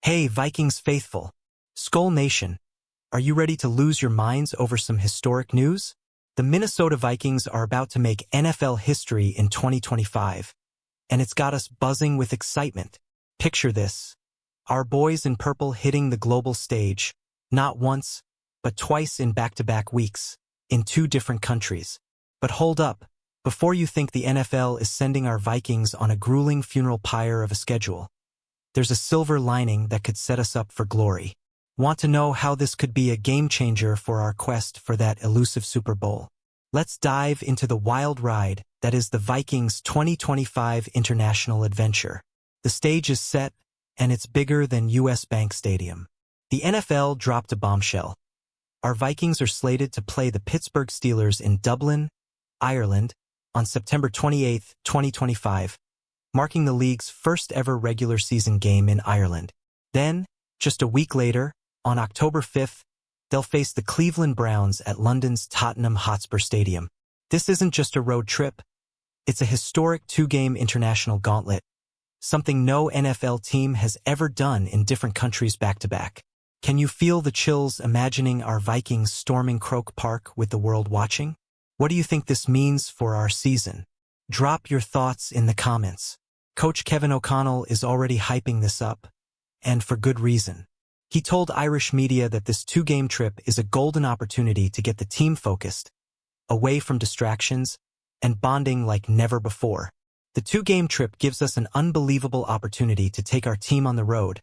Hey, Vikings faithful. Skol Nation, are you ready to lose your minds over some historic news? The Minnesota Vikings are about to make NFL history in 2025, and it's got us buzzing with excitement. Picture this. Our boys in purple hitting the global stage, not once, but twice in back-to-back weeks, in two different countries. But hold up, before you think the NFL is sending our Vikings on a grueling funeral pyre of a schedule, there's a silver lining that could set us up for glory. Want to know how this could be a game-changer for our quest for that elusive Super Bowl? Let's dive into the wild ride that is the Vikings' 2025 international adventure. The stage is set, and it's bigger than US Bank Stadium. The NFL dropped a bombshell. Our Vikings are slated to play the Pittsburgh Steelers in Dublin, Ireland, on September 28, 2025, marking the league's first-ever regular season game in Ireland. Then, just a week later, on October 5th, they'll face the Cleveland Browns at London's Tottenham Hotspur Stadium. This isn't just a road trip. It's a historic two-game international gauntlet, something no NFL team has ever done in different countries back-to-back. Can you feel the chills imagining our Vikings storming Croke Park with the world watching? What do you think this means for our season? Drop your thoughts in the comments. Coach Kevin O'Connell is already hyping this up, and for good reason. He told Irish media that this two-game trip is a golden opportunity to get the team focused, away from distractions, and bonding like never before. The two-game trip gives us an unbelievable opportunity to take our team on the road,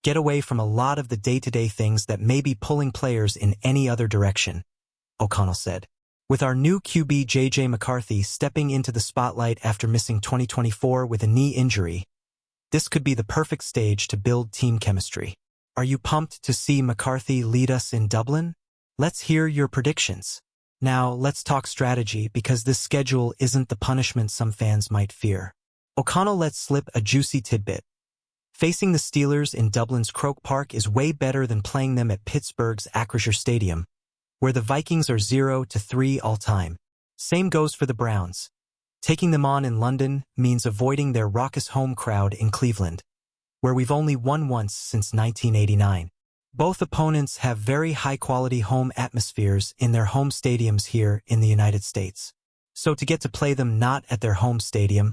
get away from a lot of the day-to-day things that may be pulling players in any other direction, O'Connell said. With our new QB J.J. McCarthy stepping into the spotlight after missing 2024 with a knee injury, this could be the perfect stage to build team chemistry. Are you pumped to see McCarthy lead us in Dublin? Let's hear your predictions. Now, let's talk strategy because this schedule isn't the punishment some fans might fear. O'Connell let slip a juicy tidbit. Facing the Steelers in Dublin's Croke Park is way better than playing them at Pittsburgh's Acrisure Stadium, where the Vikings are 0-3 all-time. Same goes for the Browns. Taking them on in London means avoiding their raucous home crowd in Cleveland, where we've only won once since 1989. Both opponents have very high-quality home atmospheres in their home stadiums here in the United States. So to get to play them not at their home stadium,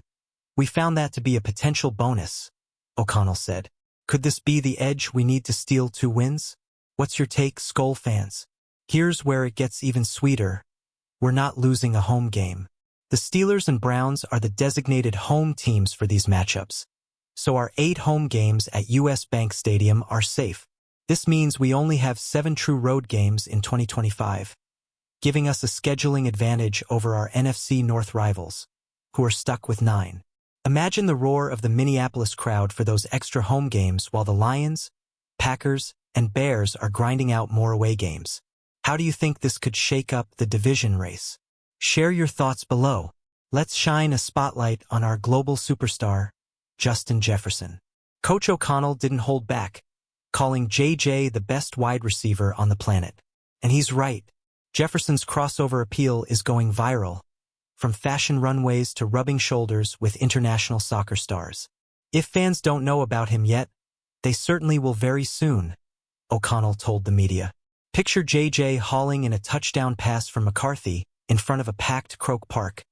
we found that to be a potential bonus, O'Connell said. Could this be the edge we need to steal 2 wins? What's your take, Skol fans? Here's where it gets even sweeter. We're not losing a home game. The Steelers and Browns are the designated home teams for these matchups, so our 8 home games at US Bank Stadium are safe. This means we only have 7 true road games in 2025, giving us a scheduling advantage over our NFC North rivals, who are stuck with 9. Imagine the roar of the Minneapolis crowd for those extra home games while the Lions, Packers, and Bears are grinding out more away games. How do you think this could shake up the division race? Share your thoughts below. Let's shine a spotlight on our global superstar, Justin Jefferson. Coach O'Connell didn't hold back, calling JJ the best wide receiver on the planet. And he's right. Jefferson's crossover appeal is going viral, from fashion runways to rubbing shoulders with international soccer stars. If fans don't know about him yet, they certainly will very soon, O'Connell told the media. Picture JJ hauling in a touchdown pass from McCarthy in front of a packed Croke Park,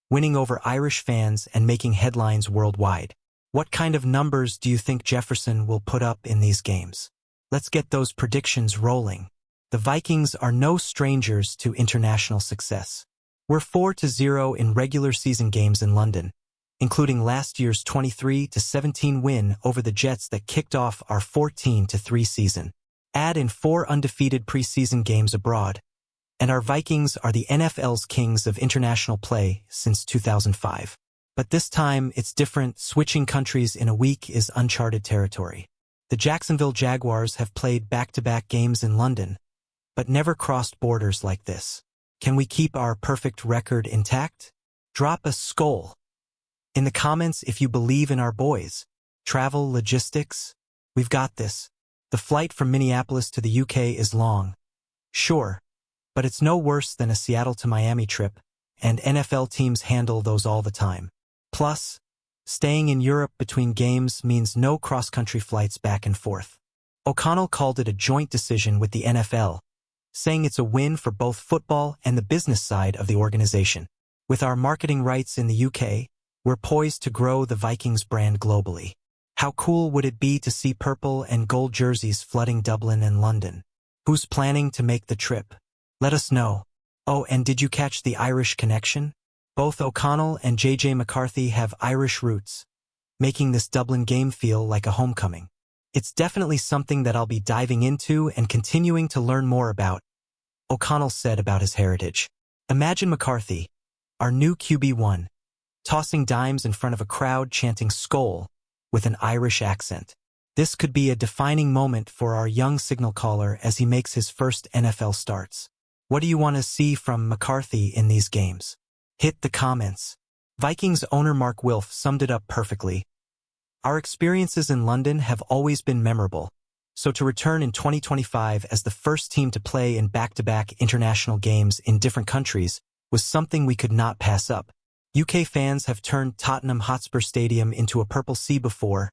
winning over Irish fans and making headlines worldwide. What kind of numbers do you think Jefferson will put up in these games? Let's get those predictions rolling. The Vikings are no strangers to international success. We're 4-0 in regular season games in London, including last year's 23-17 win over the Jets that kicked off our 14-3 season. Add in 4 undefeated preseason games abroad, and our Vikings are the NFL's kings of international play since 2005. But this time, it's different. Switching countries in a week is uncharted territory. The Jacksonville Jaguars have played back-to-back games in London, but never crossed borders like this. Can we keep our perfect record intact? Drop a Skol in the comments if you believe in our boys. Travel logistics? We've got this. The flight from Minneapolis to the UK is long, sure, but it's no worse than a Seattle to Miami trip, and NFL teams handle those all the time. Plus, Staying in Europe between games means no cross-country flights back and forth. O'Connell called it a joint decision with the NFL, saying it's a win for both football and the business side of the organization. With our marketing rights in the UK, we're poised to grow the Vikings brand globally. How cool would it be to see purple and gold jerseys flooding Dublin and London? Who's planning to make the trip? Let us know. Oh, and did you catch the Irish connection? Both O'Connell and JJ McCarthy have Irish roots, making this Dublin game feel like a homecoming. It's definitely something that I'll be diving into and continuing to learn more about, O'Connell said about his heritage. Imagine McCarthy, our new QB1, tossing dimes in front of a crowd chanting Skol with an Irish accent. This could be a defining moment for our young signal caller as he makes his first NFL starts. What do you want to see from McCarthy in these games? Hit the comments. Vikings owner Mark Wilf summed it up perfectly. Our experiences in London have always been memorable, so to return in 2025 as the first team to play in back-to-back international games in different countries was something we could not pass up. UK fans have turned Tottenham Hotspur Stadium into a purple sea before,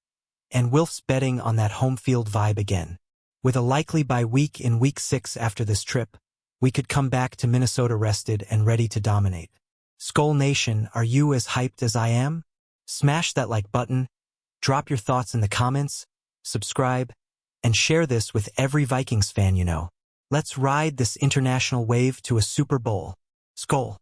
and Wilf's betting on that home field vibe again. With a likely bye week in Week 6 after this trip, we could come back to Minnesota rested and ready to dominate. Skol Nation, are you as hyped as I am? Smash that like button, drop your thoughts in the comments, subscribe, and share this with every Vikings fan you know. Let's ride this international wave to a Super Bowl. Skol.